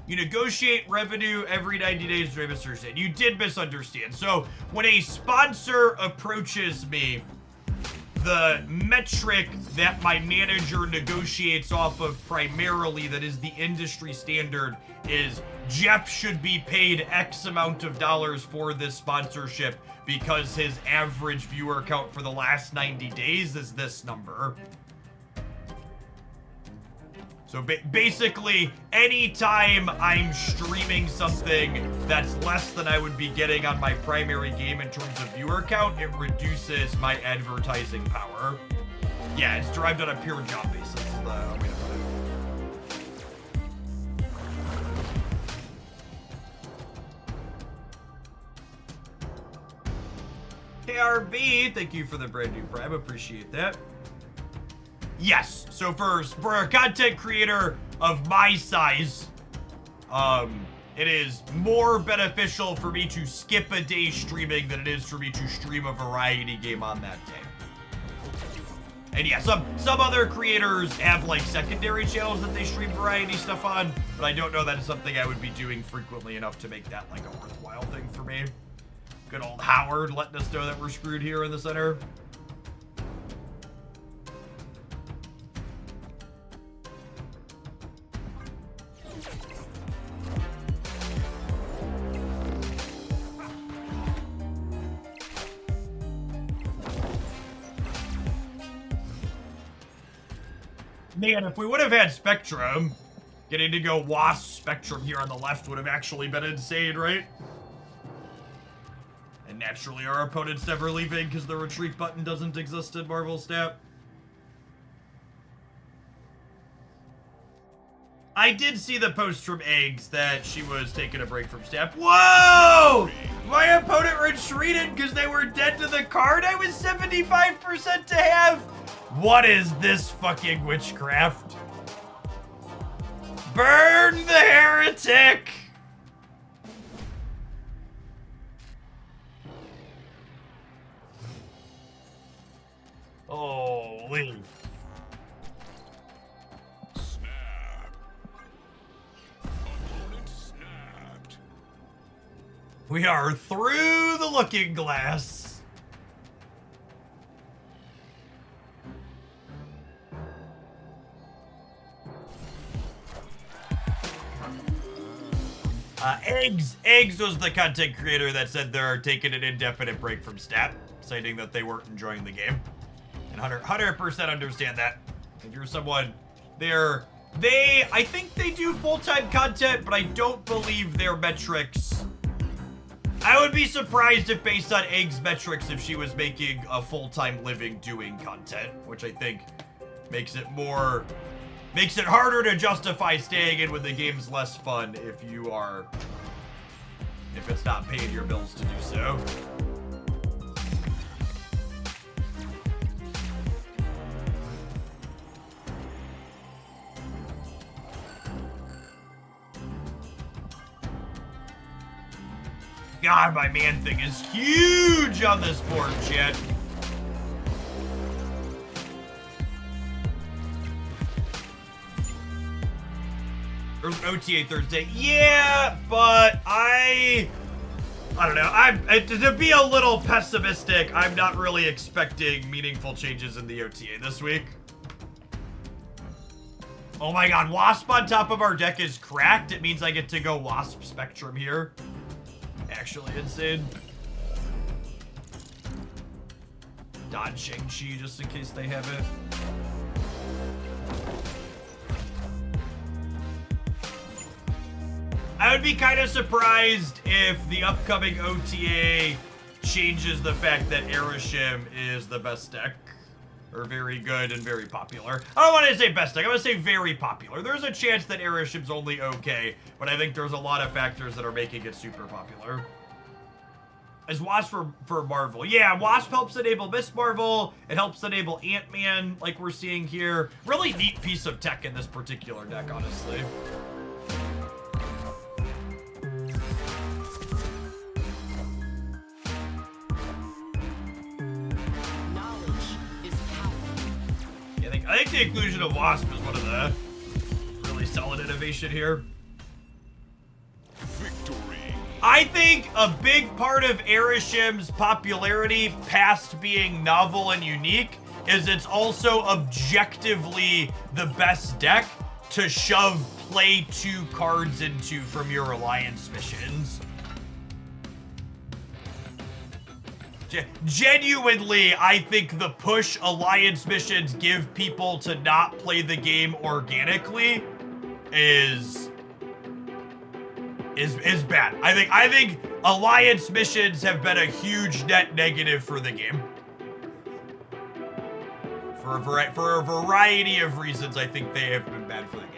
You negotiate revenue every 90 days, Mr. Zin. You did misunderstand. So when a sponsor approaches me, the metric that my manager negotiates off of primarily, that is the industry standard, is Jeff should be paid X amount of dollars for this sponsorship because his average viewer count for the last 90 days is this number. So basically, anytime I'm streaming something that's less than I would be getting on my primary game in terms of viewer count, it reduces my advertising power. Yeah, it's derived on a pure job basis, is the way to put it. KRB, thank you for the brand new prime, appreciate that. Yes, so for a content creator of my size, it is more beneficial for me to skip a day streaming than it is for me to stream a variety game on that day. And yeah, some other creators have like secondary channels that they stream variety stuff on, but I don't know that it's something I would be doing frequently enough to make that like a worthwhile thing for me. Good old Howard letting us know that we're screwed here in the center. Man, if we would have had Spectrum, getting to go Wasp Spectrum here on the left would have actually been insane, right? And naturally, our opponent's never leaving because the retreat button doesn't exist in Marvel Snap. I did see the post from Eggs that she was taking a break from Snap. Whoa! My opponent retreated because they were dead to the card I was 75% to have? What is this fucking witchcraft? Burn the heretic! Holy. Snap. Opponent snapped. We are through the looking glass. Eggs was the content creator that said they're taking an indefinite break from Stat, citing that they weren't enjoying the game. And 100% understand that. If you're someone, I think they do full-time content, but I don't believe their metrics. I would be surprised if based on Eggs metrics if she was making a full-time living doing content, which I think makes it harder to justify staying in when the game's less fun if it's not paying your bills to do so. God, my man thing is huge on this board, chat. OTA Thursday. Yeah, but I don't know. To be a little pessimistic, I'm not really expecting meaningful changes in the OTA this week. Oh my god, Wasp on top of our deck is cracked. It means I get to go Wasp Spectrum here. Actually insane. Dodge Shang-Chi just in case they have it. I would be kind of surprised if the upcoming OTA changes the fact that Erishim is the best deck. Or very good and very popular. I don't want to say best deck, I'm going to say very popular. There's a chance that Erishim's only okay, but I think there's a lot of factors that are making it super popular. Is Wasp for Marvel? Yeah, Wasp helps enable Miss Marvel. It helps enable Ant-Man, like we're seeing here. Really neat piece of tech in this particular deck, honestly. I think the inclusion of Wasp is one of the really solid innovation here. I think a big part of Erishim's popularity, past being novel and unique, is it's also objectively the best deck to shove play 2 cards into from your Alliance missions. Genuinely, I think the push Alliance missions give people to not play the game organically is bad. I think Alliance missions have been a huge net negative for the game. For a variety of reasons, I think they have been bad for the game.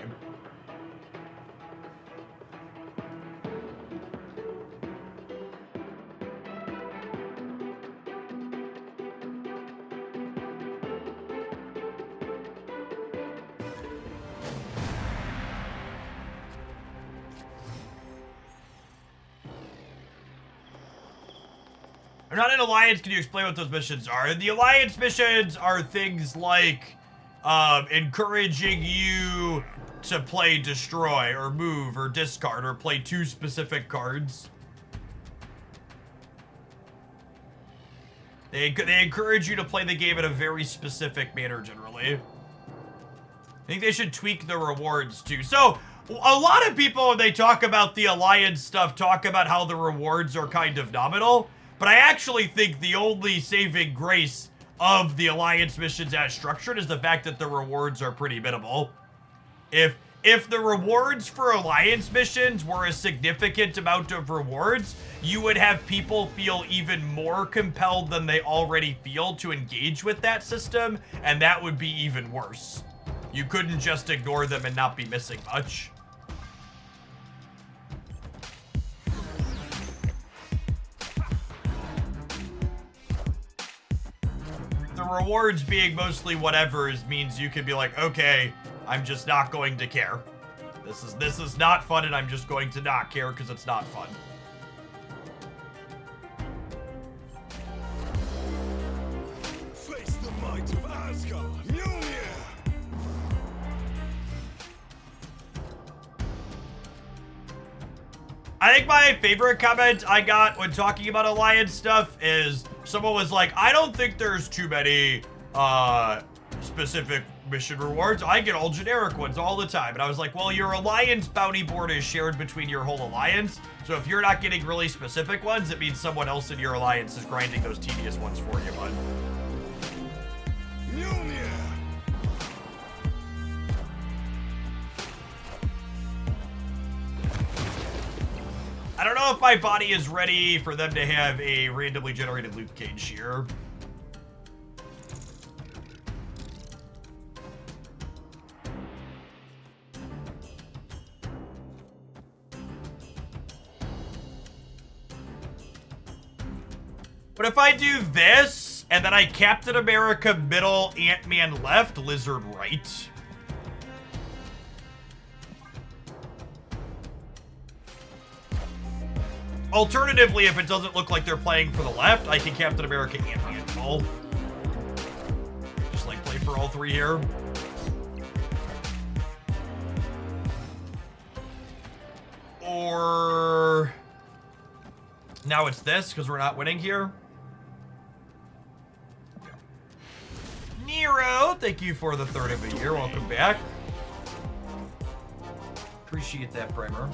I'm not in Alliance. Can you explain what those missions are? The Alliance missions are things like encouraging you to play Destroy or Move or Discard or play 2 specific cards. They encourage you to play the game in a very specific manner generally. I think they should tweak the rewards too. So a lot of people, when they talk about the Alliance stuff, talk about how the rewards are kind of nominal. But I actually think the only saving grace of the Alliance missions as structured is the fact that the rewards are pretty minimal. If the rewards for Alliance missions were a significant amount of rewards, you would have people feel even more compelled than they already feel to engage with that system, and that would be even worse. You couldn't just ignore them and not be missing much. The rewards being mostly whatever means you could be like, okay, I'm just not going to care. This is not fun, and I'm just going to not care because it's not fun. Face the might of Asgard. Mjolnir. I think my favorite comment I got when talking about Alliance stuff is someone was like, I don't think there's too many specific mission rewards. I get all generic ones all the time. And I was like, well, your Alliance bounty board is shared between your whole Alliance. So if you're not getting really specific ones, it means someone else in your Alliance is grinding those tedious ones for you, bud. Mjolnir. I don't know if my body is ready for them to have a randomly generated loot cage here. But if I do this, and then I Captain America middle, Ant-Man left, Lizard right. Alternatively, if it doesn't look like they're playing for the left, I can Captain America Ant-Man middle. Just like play for all 3 here. Or now it's this because we're not winning here. Nero, thank you for the 3rd of a year. Welcome back. Appreciate that, primer.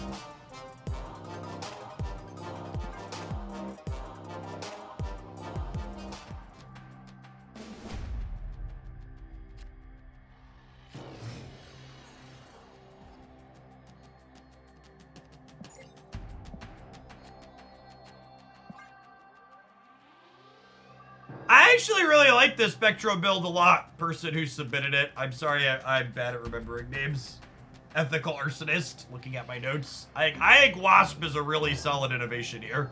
I actually really like this Spectro build a lot, person who submitted it. I'm sorry, I'm bad at remembering names. Ethical Arsonist, looking at my notes. I think Wasp is a really solid innovation here.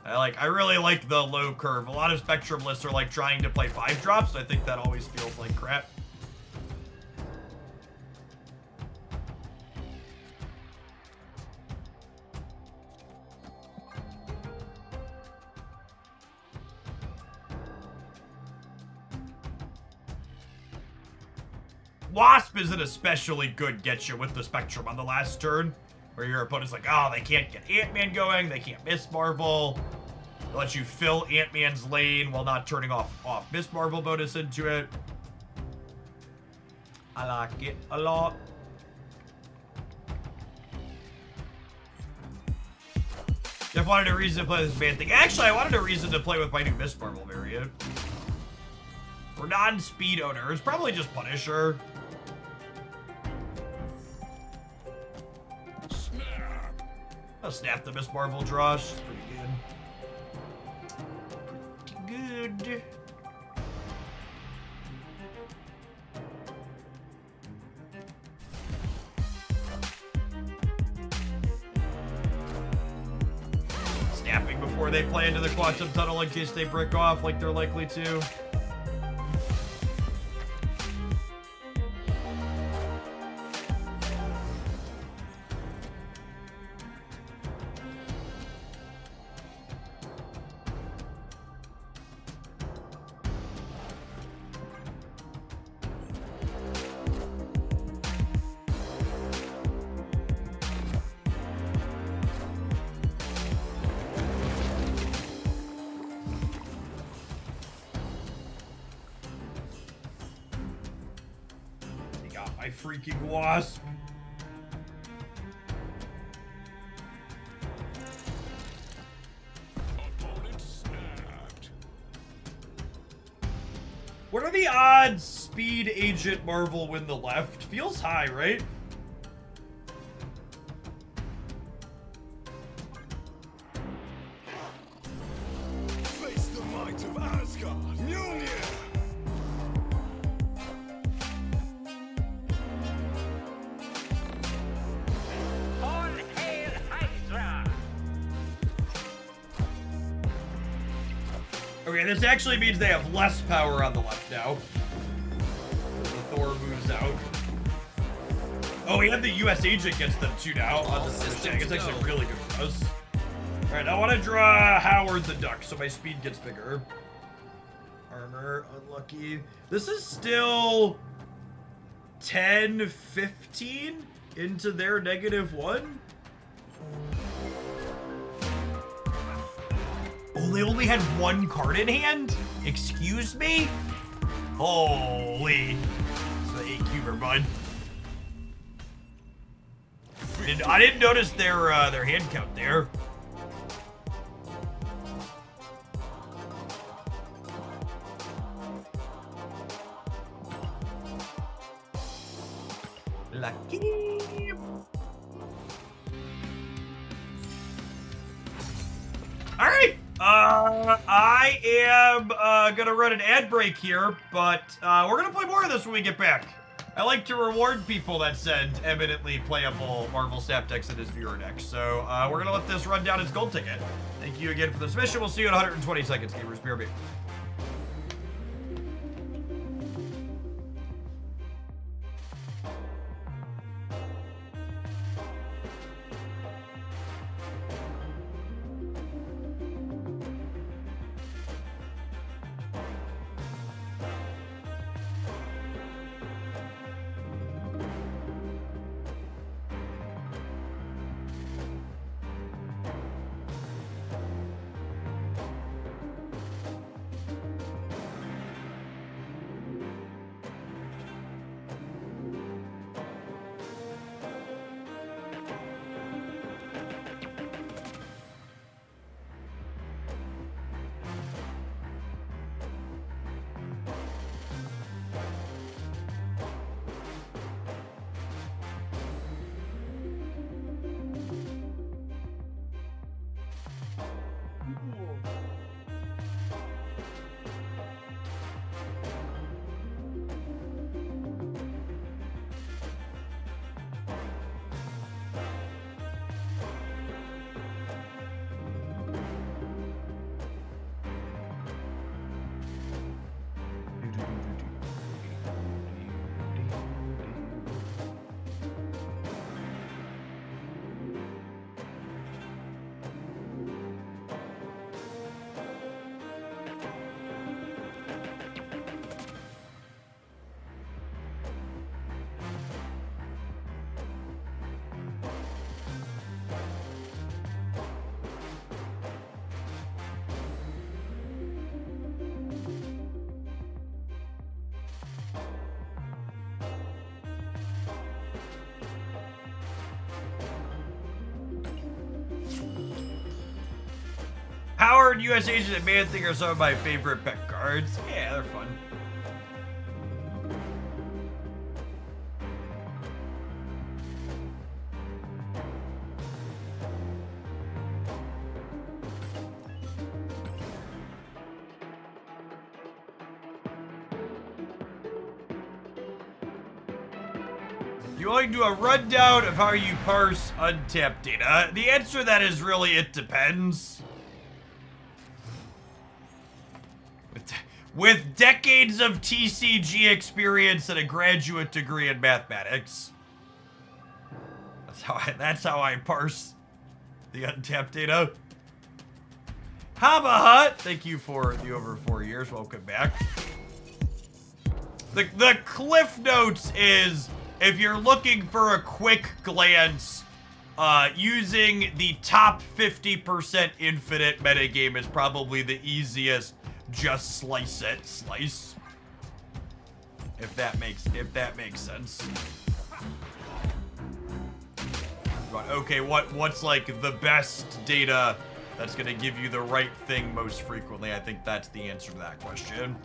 I really like the low curve. A lot of Spectrum lists are like trying to play 5 drops. I think that always feels like crap. Wasp is an especially good get you with the Spectrum on the last turn. Where your opponent's like, oh, they can't get Ant-Man going, they can't Miss Marvel. It lets you fill Ant-Man's lane while not turning off Miss Marvel bonus into it. I like it a lot. Jeff wanted a reason to play this band thing. Actually, I wanted a reason to play with my new Miss Marvel variant. For non-speed owners, probably just Punisher. I'll snap the Miss Marvel draw. She's pretty good. Pretty good. Snapping before they play into the quantum tunnel in case they break off like they're likely to. My freaking wasp. Opponent snapped. What are the odds Speed Agent Marvel win the left? Feels high, right? Face the might of Asgard. Mjolnir. Okay, this actually means they have less power on the left now. The Thor moves out. Oh, we have the US agent against them too now on the system. It's actually really good for us. Alright, I want to draw Howard the Duck so my speed gets bigger. Armor, unlucky. This is still 10-15 into their -1. Oh, they only had one card in hand? Excuse me? Holy. It's the 8-cuber, bud. I didn't notice their hand count there. Lucky. All right. I am gonna run an ad break here, but we're gonna play more of this when we get back. I like to reward people that send eminently playable Marvel Snap decks in his viewer deck. So we're gonna let this run down its gold ticket. Thank you again for the submission. We'll see you in 120 seconds, gamers. BRB. Card, US Agent, and Man Thing are some of my favorite pet cards. Yeah, they're fun. You want to do a rundown of how you parse untapped data? The answer to that is really, it depends. With decades of TCG experience and a graduate degree in mathematics. That's how I parse the untapped data. Haba, thank you for the over 4 years. Welcome back. The cliff notes is, if you're looking for a quick glance, using the top 50% infinite metagame is probably the easiest. Just slice it, slice. If that makes sense. But okay, what's like the best data that's gonna give you the right thing most frequently? I think that's the answer to that question.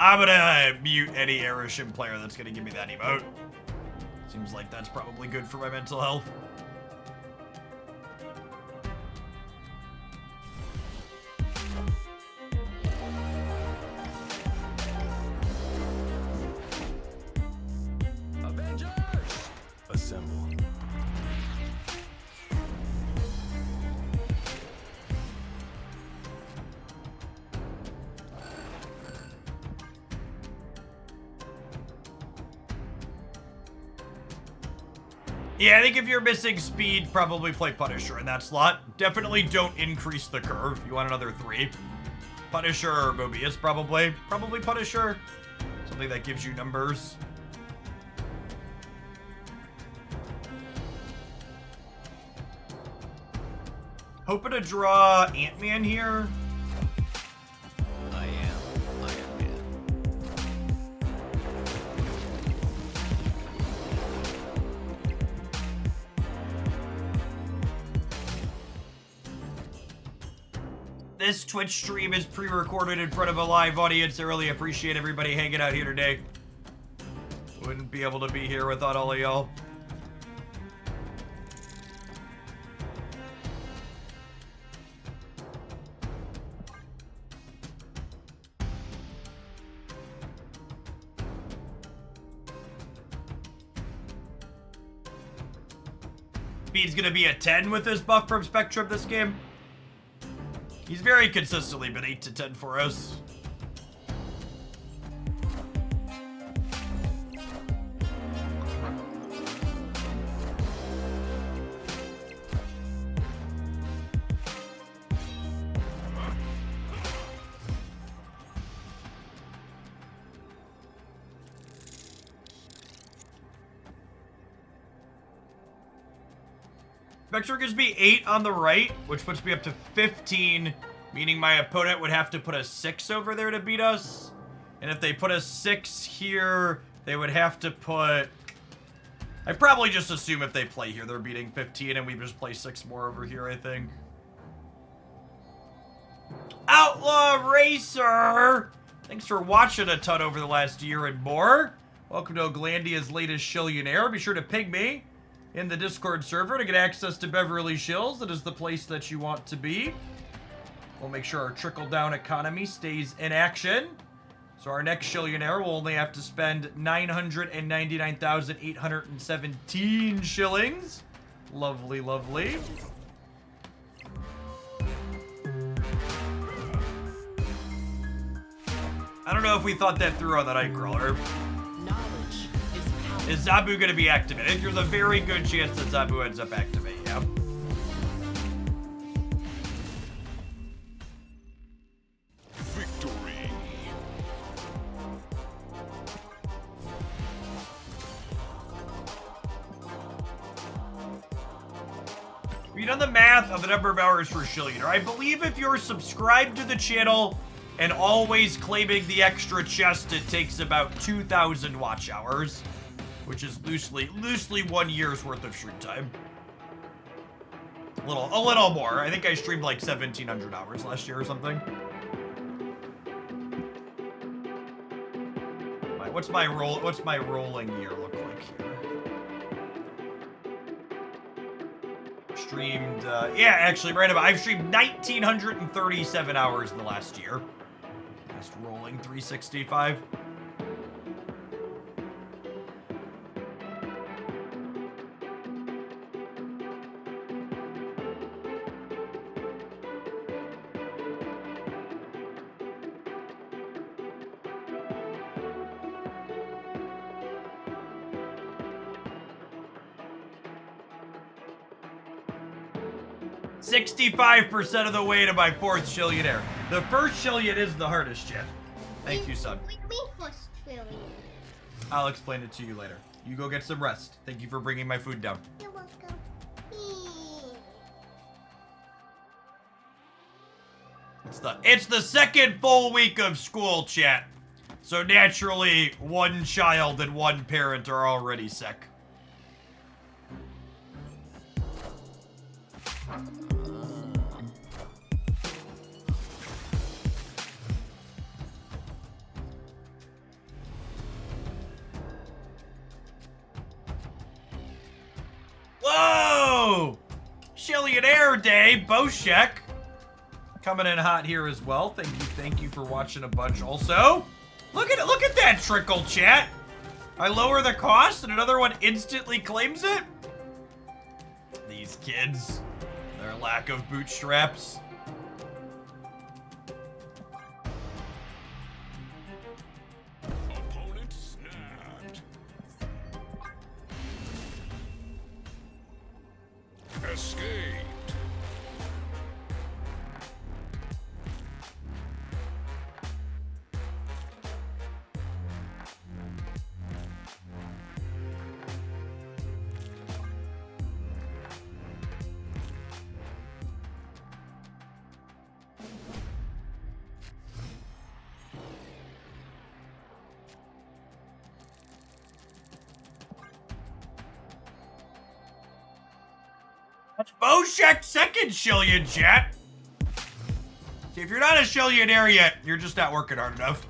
I'm gonna mute any Arishem player that's gonna give me that emote. Seems like that's probably good for my mental health. Avengers! Assemble. Yeah, I think if you're missing speed, probably play Punisher in that slot. Definitely don't increase the curve. You want another 3. Punisher or Mobius, probably. Probably Punisher. Something that gives you numbers. Hoping to draw Ant-Man here. I am Iron Man. This Twitch stream is pre-recorded in front of a live audience. I really appreciate everybody hanging out here today. Wouldn't be able to be here without all of y'all. Speed's gonna be a 10 with this buff from Spectrum this game. He's very consistently been 8 to 10 for us. Spectre gives me 8 on the right, which puts me up to 15, meaning my opponent would have to put a 6 over there to beat us. And if they put a 6 here, they would have to put... I probably just assume if they play here, they're beating 15, and we just play 6 more over here, I think. Outlaw Racer! Thanks for watching a ton over the last year and more. Welcome to Oglandia's latest Shillionaire. Be sure to ping me in the Discord server to get access to Beverly Shills. That is the place that you want to be. We'll make sure our trickle-down economy stays in action. So our next Shillionaire will only have to spend 999,817 shillings. Lovely, lovely. I don't know if we thought that through on that Nightcrawler. Is Zabu going to be activated? There's a very good chance that Zabu ends up activating, yeah. Victory. Have you done the math of the number of hours for Shillionaire? I believe if you're subscribed to the channel and always claiming the extra chest, it takes about 2,000 watch hours, which is loosely 1 year's worth of stream time. A little more. I think I streamed like 1,700 hours last year or something. What's my rolling year look like here? Streamed, yeah, actually, right about. I've streamed 1,937 hours in the last year. Just rolling 365. %65 of the way to my 4th Shillionaire. The first Shillion is the hardest yet. Thank you, son. What do you mean first failure? I'll explain it to you later. You go get some rest. Thank you for bringing my food down. You're welcome. It's the second full week of school, chat. So naturally, one child and one parent are already sick. Whoa! Shillionaire Day, Boshek. Coming in hot here as well. Thank you for watching a bunch also. Look at that trickle, chat. I lower the cost and another one instantly claims it. These kids, their lack of bootstraps. Opponent snapped. Escaped. That's Boshek's second Shillion, chat. See, if you're not a Shillionaire yet, you're just not working hard enough.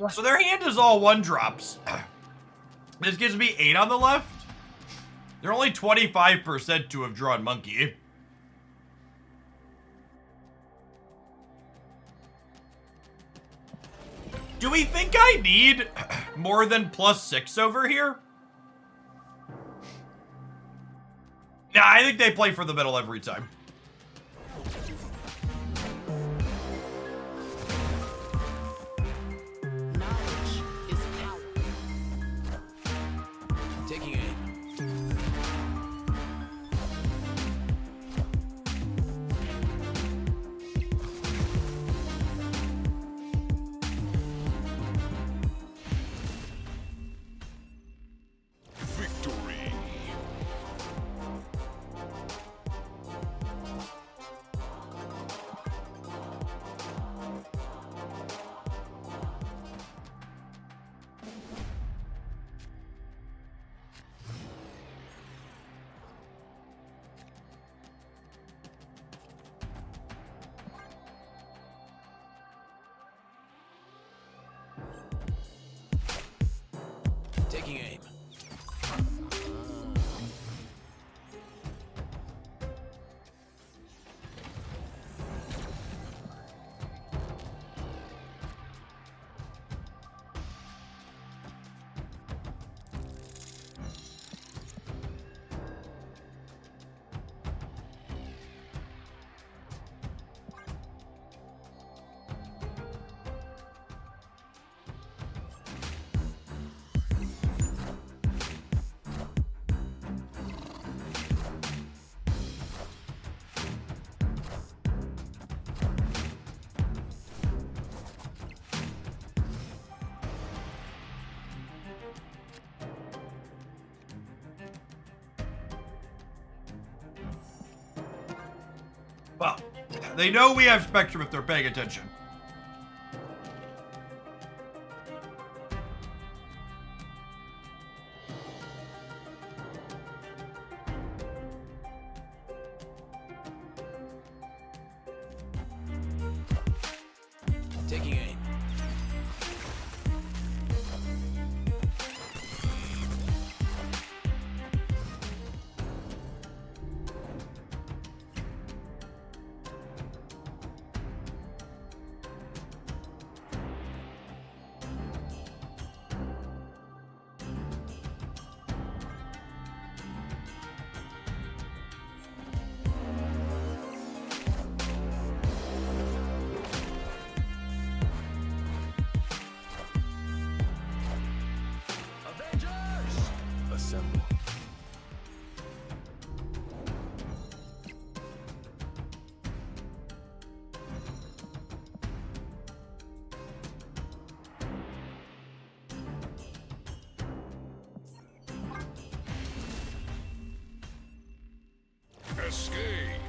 So their hand is all 1-drops. This gives me 8 on the left. They're only 25% to have drawn monkey. Do we think I need more than +6 over here? Nah, I think they play for the middle every time. Knowledge is power. Taking aim. Victory. Taking aim. Well, they know we have Spectrum if they're paying attention. Taking aim. Avengers! Assemble. Escaped.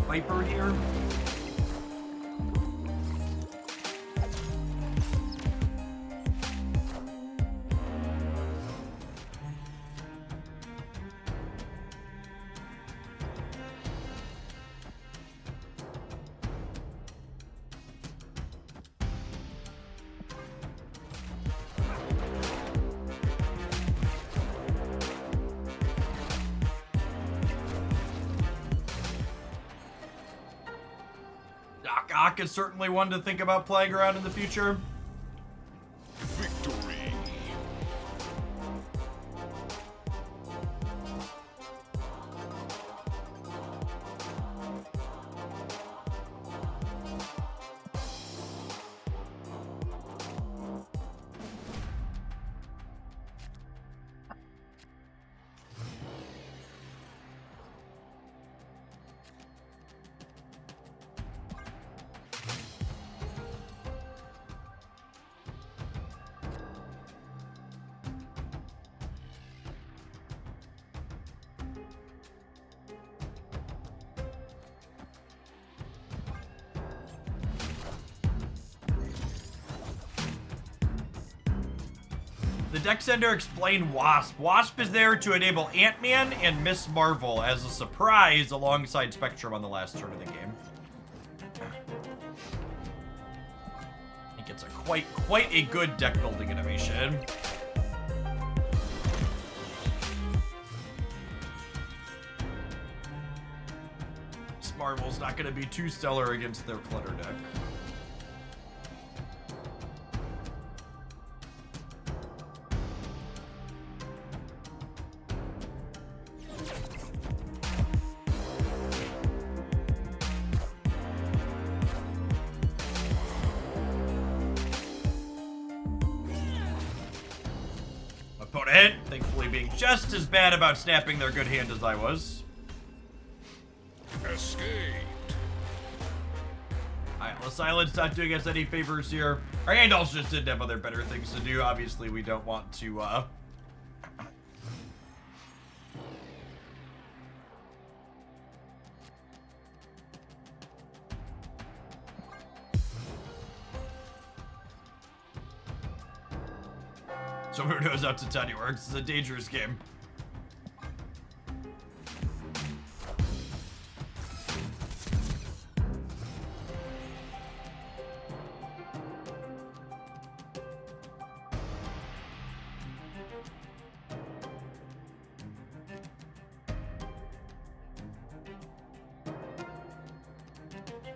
Viper here. Shock is certainly one to think about playing around in the future. Victory. The deck sender explained Wasp. Wasp is there to enable Ant-Man and Miss Marvel as a surprise alongside Spectrum on the last turn of the game. I think it's a quite a good deck building innovation. Miss Marvel's not going to be too stellar against their clutter deck. Opponent, thankfully being just as bad about snapping their good hand as I was. Escaped. Alright, well, Silence not doing us any favors here. Our hand also just didn't have other better things to do. Obviously, we don't want to, So who knows how Titania works? It's a dangerous game.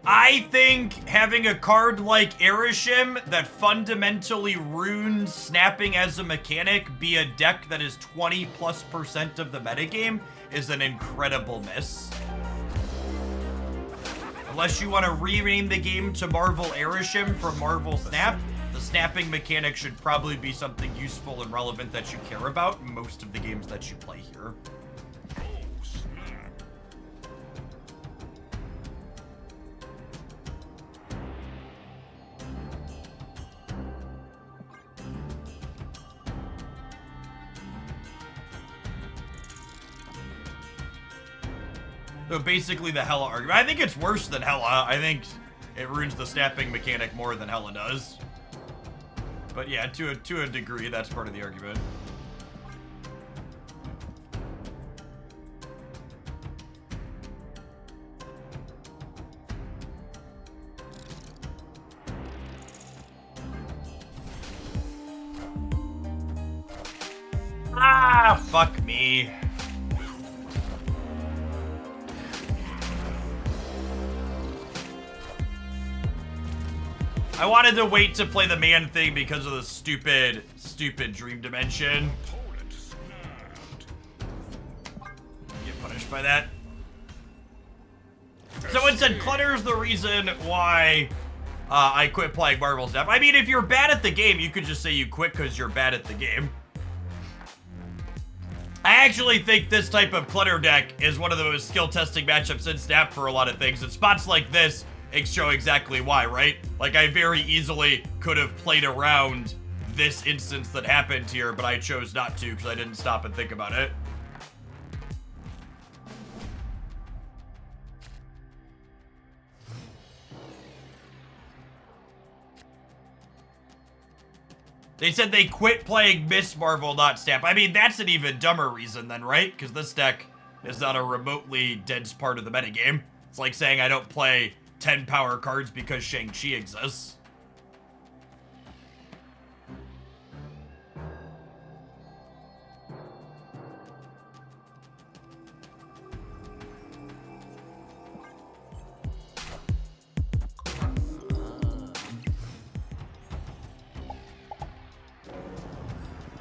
I think having a card like Erishim that fundamentally ruins snapping as a mechanic be a deck that is 20+% of the metagame is an incredible miss. Unless you want to rename the game to Marvel Erishim from Marvel Snap, the snapping mechanic should probably be something useful and relevant that you care about in most of the games that you play here. So basically the Hela argument. I think it's worse than Hela. I think it ruins the snapping mechanic more than Hela does. But yeah, to a degree, that's part of the argument. Ah, fuck me. I wanted to wait to play the man thing because of the stupid dream dimension. Get punished by that. Someone said clutter's the reason why I quit playing Marvel Snap. I mean, if you're bad at the game, you could just say you quit because you're bad at the game. I actually think this type of clutter deck is one of the most skill testing matchups in Snap for a lot of things. And spots like this show exactly why, right? Like, I very easily could have played around this instance that happened here, but I chose not to because I didn't stop and think about it. They said they quit playing Miss Marvel, not Snap. I mean, that's an even dumber reason then, right? Because this deck is not a remotely dense part of the metagame. It's like saying I don't play 10 power cards because Shang-Chi exists.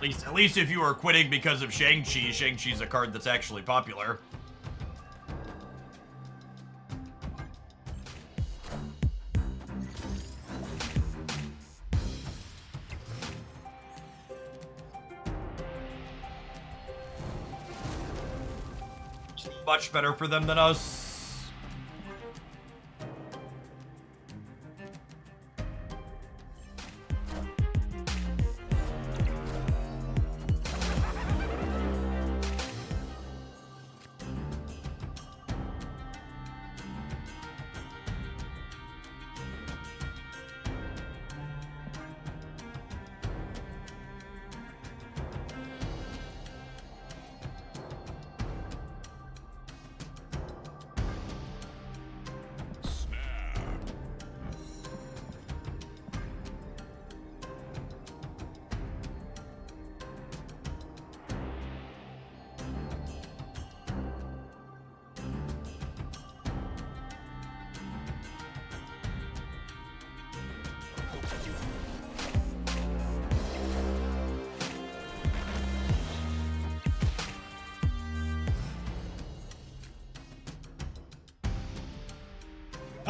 At least if you are quitting because of Shang-Chi, Shang-Chi's a card that's actually popular. It's much better for them than us.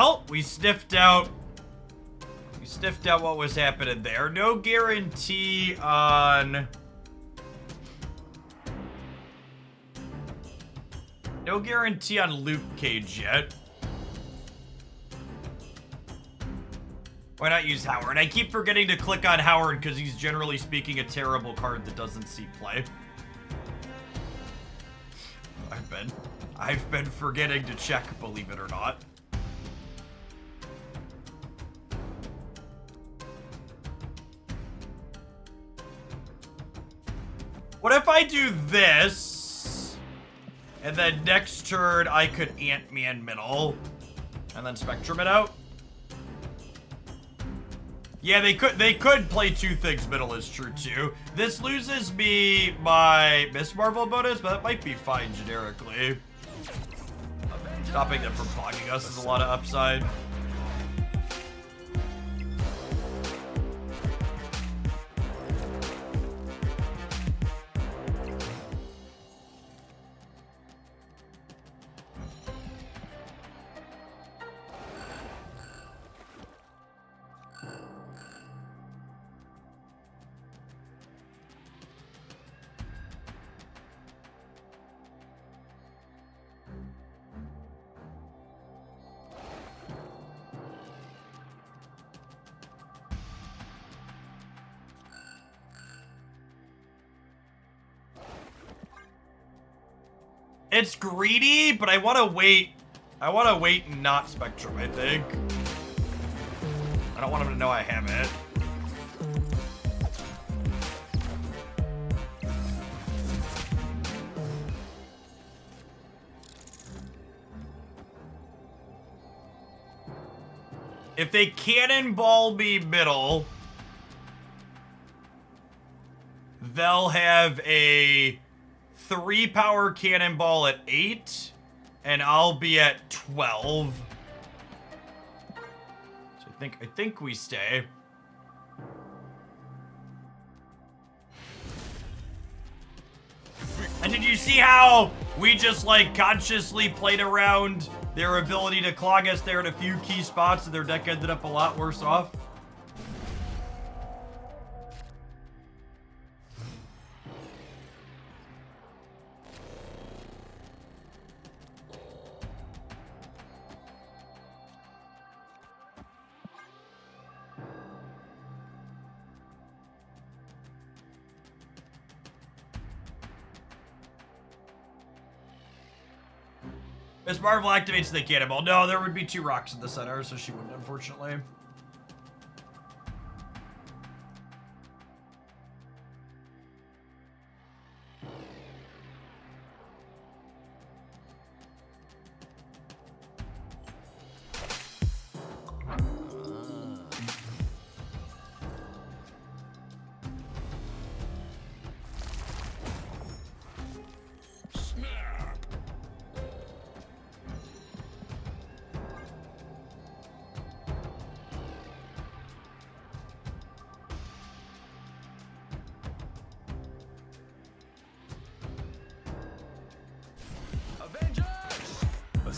Oh, we sniffed out what was happening there. No guarantee on Luke Cage yet. Why not use Howard? I keep forgetting to click on Howard because he's generally speaking a terrible card that doesn't see play. I've been forgetting to check, believe it or not. What if I do this, and then next turn I could Ant-Man middle, and then Spectrum it out? Yeah, they could play two things middle is true too. This loses me my Miss Marvel bonus, but that might be fine generically. Stopping them from fogging us is a lot of upside. It's greedy, but I want to wait. I want to wait and not Spectrum, I think. I don't want him to know I have it. If they cannonball me middle, they'll have a 3-power cannonball at 8, and I'll be at 12. So I think we stay. And did you see how we just like consciously played around their ability to clog us there in a few key spots, and their deck ended up a lot worse off? Miss Marvel activates the cannonball. No, there would be 2 rocks in the center, so she wouldn't, unfortunately.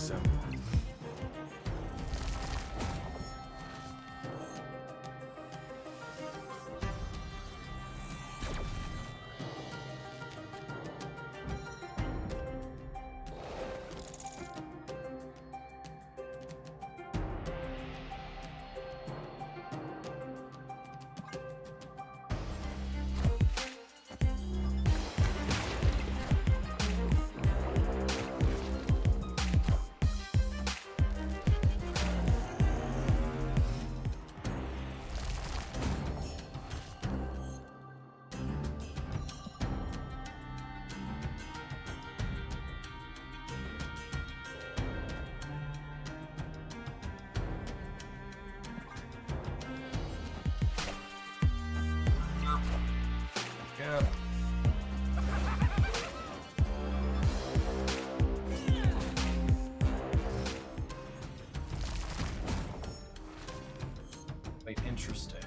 Assemble. Yeah. Quite interesting.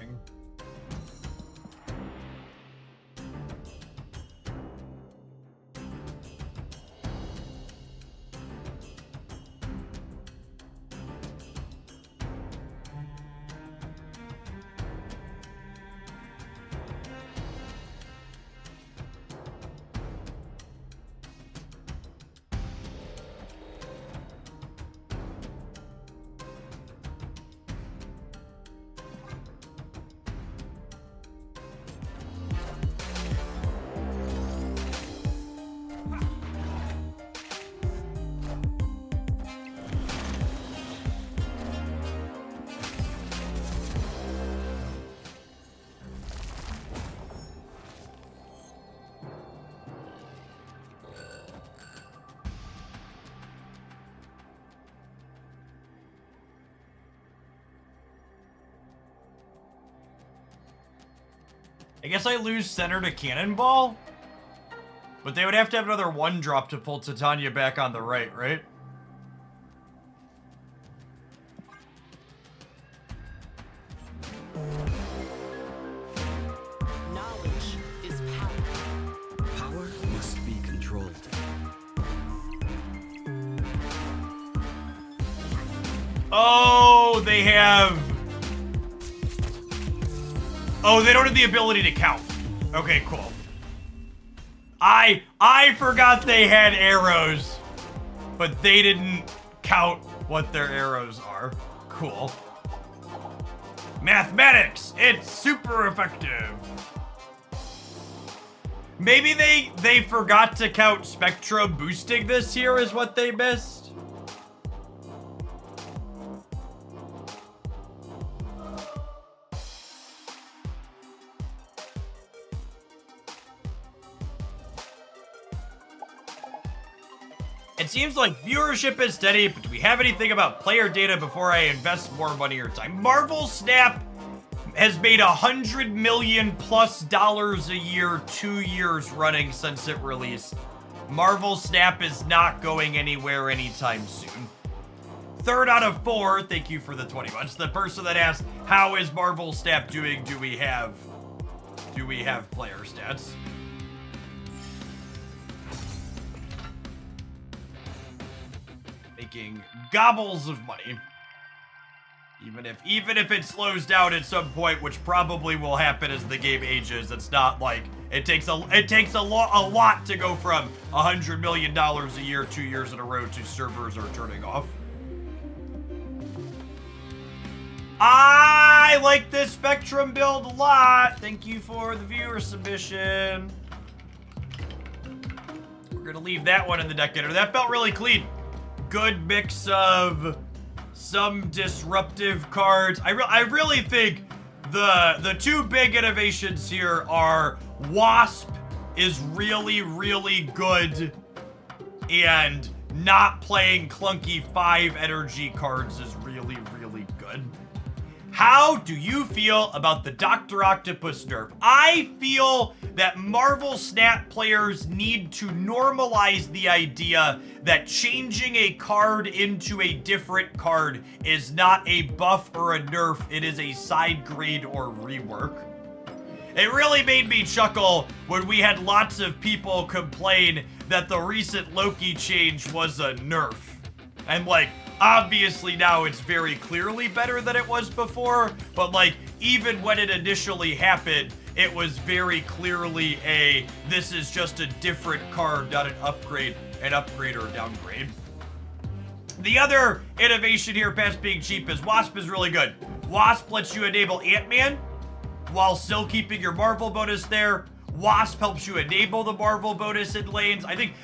I guess I lose center to Cannonball? But they would have to have another 1-drop to pull Titania back on the right, right? Knowledge is power. Power must be controlled. Oh, they have... Oh, they don't have the ability to count. Okay, cool. I forgot they had arrows, but they didn't count what their arrows are. Cool. Mathematics, it's super effective. Maybe they forgot to count Spectra boosting this here is what they missed. It seems like viewership is steady, but do we have anything about player data before I invest more money or time? Marvel Snap has made $100 million+ a year, 2 years running since it released. Marvel Snap is not going anywhere anytime soon. 3rd out of 4, thank you for the 20 months. The person that asked, how is Marvel Snap doing? Do we have player stats? Making gobbles of money. Even if it slows down at some point, which probably will happen as the game ages. It's not like it takes a lot to go from $100 million a year 2 years in a row to servers are turning off. I like this Spectrum build a lot. Thank you for the viewer submission. We're gonna leave that one in the deck getter. That felt really clean. Good mix of some disruptive cards. I really think the 2 big innovations here are Wasp is really, really good, and not playing clunky 5 energy cards is really, really good. How do you feel about the Dr. Octopus nerf? I feel that Marvel Snap players need to normalize the idea that changing a card into a different card is not a buff or a nerf, it is a side grade or rework. It really made me chuckle when we had lots of people complain that the recent Loki change was a nerf. And like, obviously now it's very clearly better than it was before, but like, even when it initially happened, it was very clearly this is just a different card, not an upgrade or downgrade. The other innovation here past being cheap is Wasp is really good. Wasp lets you enable Ant-Man while still keeping your Marvel bonus there. Wasp helps you enable the Marvel bonus in lanes. I think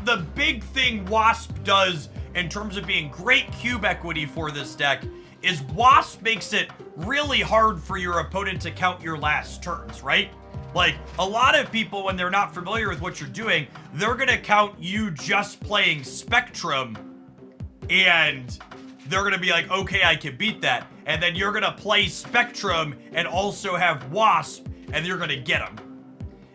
the big thing Wasp does in terms of being great cube equity for this deck is Wasp makes it really hard for your opponent to count your last turns, right? Like, a lot of people, when they're not familiar with what you're doing, they're gonna count you just playing Spectrum, and they're gonna be like, okay, I can beat that. And then you're gonna play Spectrum and also have Wasp, and you're gonna get them.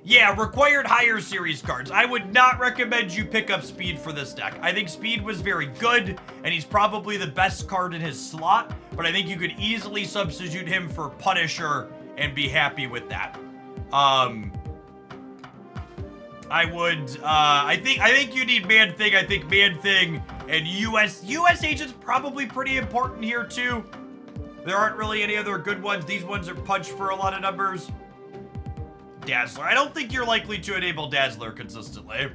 Yeah, required higher series cards. I would not recommend you pick up Speed for this deck. I think Speed was very good, and he's probably the best card in his slot, but I think you could easily substitute him for Punisher and be happy with that. I think you need Man-Thing. I think Man-Thing and US Agent's probably pretty important here too. There aren't really any other good ones. These ones are punched for a lot of numbers. Dazzler. I don't think you're likely to enable Dazzler consistently.